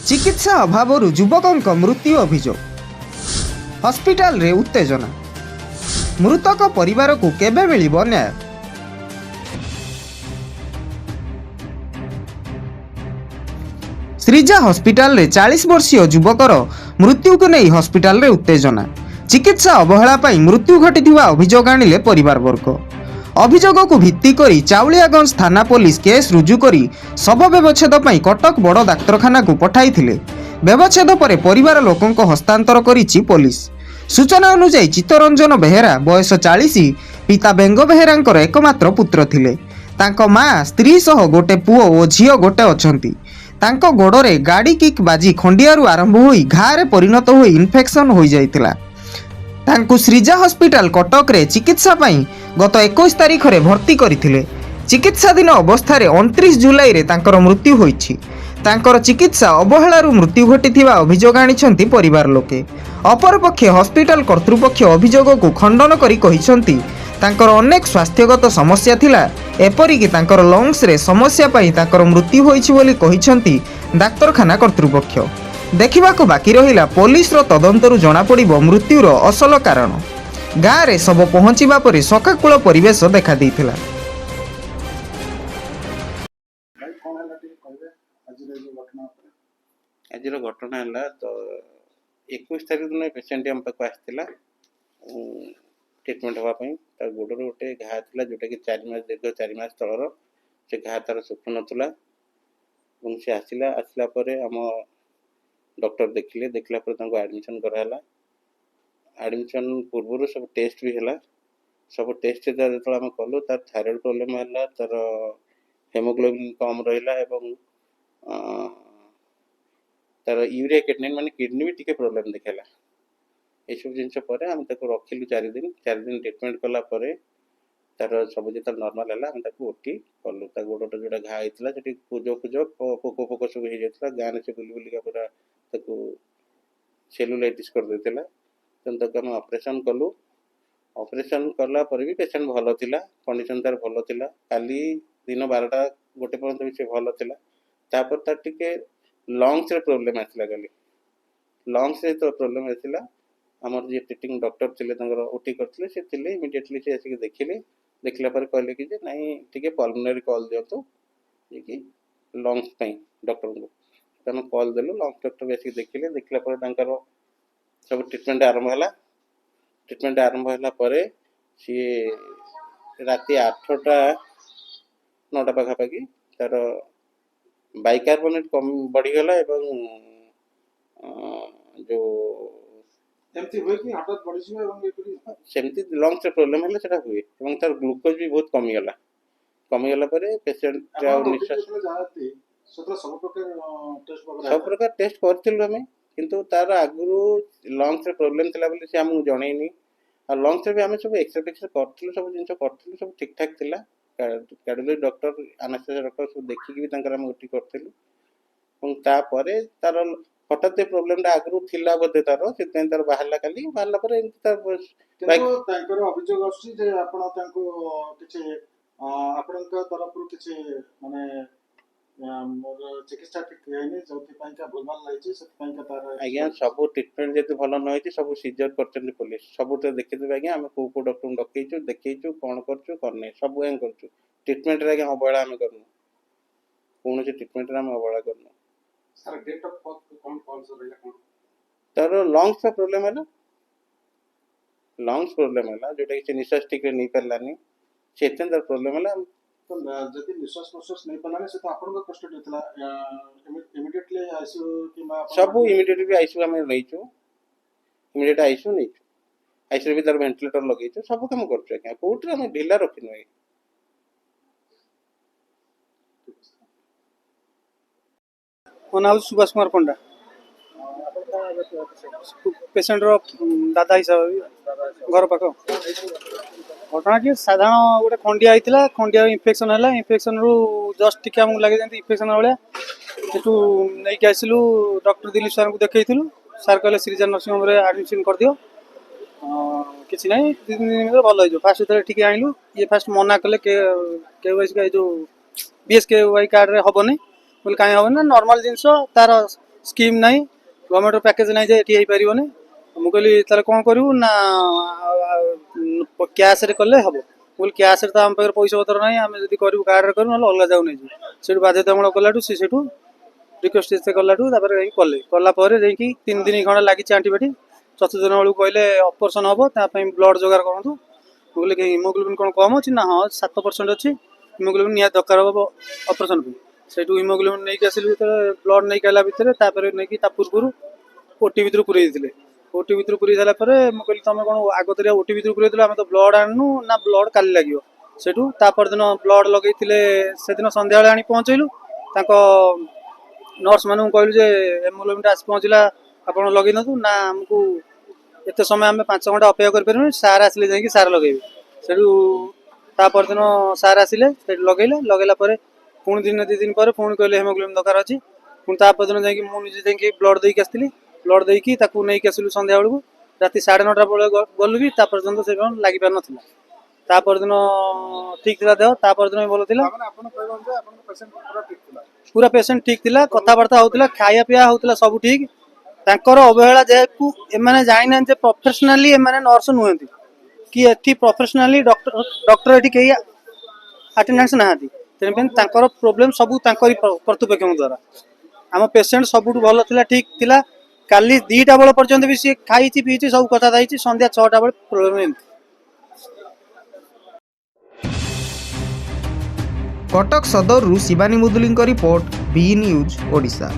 चिकित्सा अभाव युवकों मृत्यु अभियोग हॉस्पिटल रे उत्तेजना मृतक परिवार को केबे मिलिबो न्याय। श्रीजा हॉस्पिटल रे 40 वर्षीय युवकर मृत्यु को नहीं हॉस्पिटल रे उत्तेजना चिकित्सा अवहेला पाई मृत्यु घटिथिबा अभियोग आनिले परिवार वर्ग। अभियोग को भित्ति करी चाउलियागंज थाना पुलिस केस रुजु करी शव व्यवच्छेद पाई कटक बड़ डाक्तरखाना को पठाइथिले। व्यवच्छेद परे परिवार लोकंको हस्तांतर करिछि पुलिस। सूचना अनुसार चित्तरंजन बेहेरा बयस 40 पिता बेंग बेहेरांकर एकमात्र पुत्र थिले। तांको मां स्त्री सह गोटे पुओ और झियो गोटे अछंती। तांको गोड़रे गाड़ी किक बाजी खंडियारू आरंभ होई घारे परिणत होई इन्फेक्शन होई जाइतिला। तांको श्रीजा हॉस्पिटल कटक रे चिकित्सा पाई गत 21 तारिख रे भर्ती करथिले। चिकित्साधीन अवस्था रे 29 जुलाई रे तांकर मृत्यु होईछि। तांकर चिकित्सा अवहेलारू मृत्यु घटिथिबा अभियोग आनिछंती परिवार लोके। अपरपक्षे हॉस्पिटल कर्तृपक्ष अभियोग को खंडन करी कहिसंती तांकर अनेक स्वास्थ्यगत समस्या थिला, एपरिकी तांकर लंग्स रे समस्या पाई तांकर मृत्यु होईछि बोली कहिसंती डाक्तरखाना कर्तृपक्ष। देखिबाकू बाकी रहिला पुलिस रो तदंतरू जणा पड़िबो मृत्युर असल कारण। गाँ रे सब पहुंचीबा परे सकाकूल परिवेश देखा देइथिला। आज घटना है तो 21 तारीख दिन पेसेंट आम पाक आसाला ट्रिटमेंट हाँपाई गोड़े गोटे घा था जोटा कि 4 मास दीर्घ 4 मास तलर से घा तार सुखु नाला से आसला आसला आम डॉक्टर देखिले देखला एडमिशन कराला। एडमिशन पूर्व सब टेस्ट भी है सब टेस्ट जो आम कलु तार थायराइड प्रोब्लेम है तार हेमोग्लोबिन कम रहा तार यूरिया किडनी माने किडनी भी टी प्रोब्लेम देखेला। ये सब जिनस आम रखिलु 4 दिन ट्रिटमेंट कला तार सब जो नॉर्मल है आम ओटी कलु गोड़ जोड़ा घा होता है पूज पूज पोक फोक सब हो जाता गाँव से बुल बुलिका पूरा सेलुलाइटिस कर देता तेनाली आम ऑपरेशन कलु। ऑपरेशन कला भी पेसेंट भल था कंडीशन तार भल था काली दिन 12टा गोटे पर्यंत भी से भल था तापर तार टिके लंग्स रे प्रॉब्लम आसला काली लंग्स रे तो प्रॉब्लम आसला आमर जी ट्रिटिंग डॉक्टर थे ओटी करते से इमिडिएटली से आसिक देखिले देखला पर कहले कि जे नहीं टिके पल्मोनरी कॉल दिंतु कि लंग्स डॉक्टर को तेना कॉल देलु लंग्स डॉक्टर आसिक देखिले देखला पर सब ट्रिटमेंट आरंभ है। ट्रिटमेंट आरंभ है सी राति 8टा 9टा पाखापाखि तार बाइकार्बोनेट कम बढ़ीगला एवं जो सेमती लंग्स प्रोब्लेम है सेटा हुए एवं तार ग्लूकोज भी बहुत कमीगला पेसेंट सब प्रकार टेस्ट करथिलु हमें किंतु तार आगु लंग्स प्रोब्लेम थिला बोली से हमहु जणैनी और लंग्स भी आम सब एक्सरे करथिलु सब जिन करथिलु सब ठीक ठाक थिला। कार्डियोलॉजी डॉक्टर एनेस्थेसिया डॉक्टर सब देखिक भी तांकर हम ओटी करथिलु तापर तार हठात प्रोब्लेम आगु थिला बोधे तार से तार बाहरला काली बाहरला पर एमती तार अभियोग आछि जे आपण तांको किछि आपणक तरफ किछि माने मोर चिकित्सा ठीक हेनी जोथि पई का भूलभाल लाइछि से पई का तार आज्ञा सब ट्रीटमेंट जति भल न होइछि सब सीजर करछन पुलिस सब तो देखि देबे आज्ञा हम को डॉक्टर डकैछु देखैछु कोन करछु करने सब एं करछु ट्रीटमेंट रे आज्ञा अवहेला हम करनु कोन से ट्रीटमेंट रे हम अवहेला करनु। सर डेट ऑफ बर्थ कौन से रहला कोन तार लंग्स का प्रॉब्लम है लंग्स प्रॉब्लम है जोटा कि निश्वास ठीक रे नहीं परलानी सेतेन तार प्रॉब्लम है तो जदि निश्वास प्रश्वास नहीं पलाने से तो आपन को कष्ट देतला इमीडिएटली आईसीयू किबा सब इमीडिएटली आईसीयू हम नैछु इमीडिएट आईसीयू नैछु आईसीयू भी तार वेंटिलेटर लगैछु सब काम करछु आज्ञा कोर्ट रे हम ढिला रखिनु। मो नाम सुभाष कुमार पंडा पेसेंट रो दादा हिसाब घर पाख घटना कि साधारण गोटे खंडिया होता खंडिया इनफेक्शन है इनफेक्शन रु जस्ट टी आमको लगे इनफेक्शन भाया सेठू नहीं आसलु डॉक्टर दिलीप सार को देखु सार कहले श्रीजा नर्सिंग होम एडमिशन कर दियो किसी ना 2-3 दिन भल हो फास्ट जो ठीक आणलु ये फास्ट मना कले के जो बीएसके वाई कार्ड रे हेनी बोले कहीं हेन नॉर्मल जिनस तार ସ୍କିମ୍ ନାହିଁ, ଗଭର୍ଣ୍ଣମେଣ୍ଟର ପ୍ୟାକେଜ୍ ନାହିଁ ଯେ ଏଠି ହେଇପାରିବନି। ମୁଁ କହିଲି ତାହେଲେ କ'ଣ କରିବୁ ନା କ୍ୟାସ୍ରେ କଲେ ହେବ। ମୁଁ କହିଲି କ୍ୟାସ୍ରେ ତ ଆମ ପାଖରେ ପଇସା ପତ୍ର ନାହିଁ, ଆମେ ଯଦି କରିବୁ କାର୍ଡ଼ରେ କରିବୁ ନହେଲେ ଅଲଗା ଯାଉ ନେଇଯିବୁ। ସେଇଠୁ ବାଧ୍ୟତାମୂଳକ କଲାଠୁ ସେ ସେଇଠୁ ରିକ୍ୱେଷ୍ଟ ଏତେ କଲାଠୁ ତାପରେ ଯାଇକି କଲା ପରେ ଯାଇକି 3 ଦିନ ଖଣ୍ଡେ ଲାଗିଛି ଆଣ୍ଟିବାୟୋଟିକ୍। ଚତୁର୍ଥ ଦିନ ବେଳକୁ କହିଲେ ଅପରେସନ୍ ହେବ, ତା ପାଇଁ ବ୍ଲଡ଼ ଯୋଗାଡ଼ କରନ୍ତୁ। ମୁଁ କହିଲି ହିମୋଗ୍ଲୋବିନ୍ କ'ଣ କମ୍ ଅଛି ନା ହଁ 7% ଅଛି, ହିମୋଗ୍ଲୋବିନ୍ ନିହାତି ଦରକାର ହେବ ଅପରେସନ୍ ପାଇଁ। ସେଇଠୁ ହିମୋଗ୍ଲୋବିନ୍ ନେଇକି ଆସିଲି, ଯେତେବେଳେ ବ୍ଲଡ଼ ନେଇକି ଆସିଲା ଭିତରେ ତାପରେ ନେଇକି ତା ପୂର୍ବରୁ ଓଟି ଭିତରୁ ପୁରେଇ ଦେଇଥିଲେ। ଓଟି ଭିତରୁ ପୁରେଇ ଦେଲା ପରେ ମୁଁ କହିଲି ତମେ କ'ଣ ଆଗତୁରିଆ ଓଟି ଭିତରୁ ପୁରେଇ ଦେଲ, ଆମେ ତ ବ୍ଲଡ଼ ଆଣିନୁ ନା ବ୍ଲଡ଼ କାଲି ଲାଗିବ। ସେଇଠୁ ତା ପରଦିନ ବ୍ଲଡ଼ ଲଗେଇଥିଲେ, ସେଦିନ ସନ୍ଧ୍ୟାବେଳେ ଆଣି ପହଞ୍ଚେଇଲୁ। ତାଙ୍କ ନର୍ସ ମାନଙ୍କୁ କହିଲୁ ଯେ ହିମୋଗ୍ଲୋବିନ୍ଟା ଆସି ପହଞ୍ଚିଲା, ଆପଣ ଲଗେଇ ଦିଅନ୍ତୁ। ନା ଆମକୁ ଏତେ ସମୟ ଆମେ 5 ଘଣ୍ଟା ଅପେକ୍ଷା କରିପାରିବୁନି, ସାର୍ ଆସିଲେ ଯାଇକି ସାର୍ ଲଗେଇବେ। ସେଇଠୁ ତା ପରଦିନ ସାର୍ ଆସିଲେ, ସେଇଠୁ ଲଗେଇଲା ପରେ ପୁଣି 2 ଦିନ ପରେ ପୁଣି କହିଲେ ହିମୋଗ୍ଲୋବିନ୍ ଦରକାର ଅଛି। ପୁଣି ତା ପରଦିନ ଯାଇକି ମୁଁ ନିଜେ ଯାଇକି ବ୍ଲଡ଼ ଦେଇକି ଆସିଥିଲି। ବ୍ଲଡ଼ ଦେଇକି ତାକୁ ନେଇକି ଆସିଲୁ ସନ୍ଧ୍ୟା ବେଳକୁ, ରାତି 9:30 ବେଳେ ଗଲୁ ବି ତା ପର୍ଯ୍ୟନ୍ତ ସେ କ'ଣ ଲାଗିପାରିନଥିଲା। ତା ପରଦିନ ଠିକ୍ ଥିଲା ଦେହ, ତା ପରଦିନ ବି ଭଲ ଥିଲା। ଆପଣ କହିବା ଅନୁସାରେ ଆପଣଙ୍କ ପେସେଣ୍ଟ ପୁରା ଠିକ୍ ଥିଲା। ପୁରା ପେସେଣ୍ଟ ଠିକ୍ ଥିଲା, କଥାବାର୍ତ୍ତା ହେଉଥିଲା, ଖାଇବା ପିଇବା ହେଉଥିଲା, ସବୁ ଠିକ୍। ତାଙ୍କର ଅବହେଳା ଯେହେତୁ ଏମାନେ ଜାଣିନାହାନ୍ତି ଯେ ପ୍ରଫେସନାଲି ଏମାନେ ନର୍ସ ନୁହନ୍ତି କି ଏଠି ପ୍ରଫେସନାଲି ଡକ୍ଟର ଏଠି କେହି ଆଟେଣ୍ଡାନ୍ସ ନାହାନ୍ତି। ତେଣୁପାଇଁ ତାଙ୍କର ପ୍ରୋବ୍ଲେମ୍ ସବୁ ତାଙ୍କରି କର୍ତ୍ତୃପକ୍ଷଙ୍କ ଦ୍ୱାରା। ଆମ ପେସେଣ୍ଟ ସବୁଠୁ ଭଲ ଥିଲା, ଠିକ୍ ଥିଲା। କାଲି 2ଟା ବେଳ ପର୍ଯ୍ୟନ୍ତ ବି ସିଏ ଖାଇଛି ପିଇଛି ସବୁ କଥା ହେଇଛି, ସନ୍ଧ୍ୟା 6ଟା ବେଳେ ପ୍ରୋବ୍ଲେମ୍ ଏମିତି। କଟକ ସଦରରୁ ଶିବାନୀ ମୁଦୁଲିଙ୍କ ରିପୋର୍ଟ, ବି ନ୍ୟୁଜ୍ ଓଡ଼ିଶା।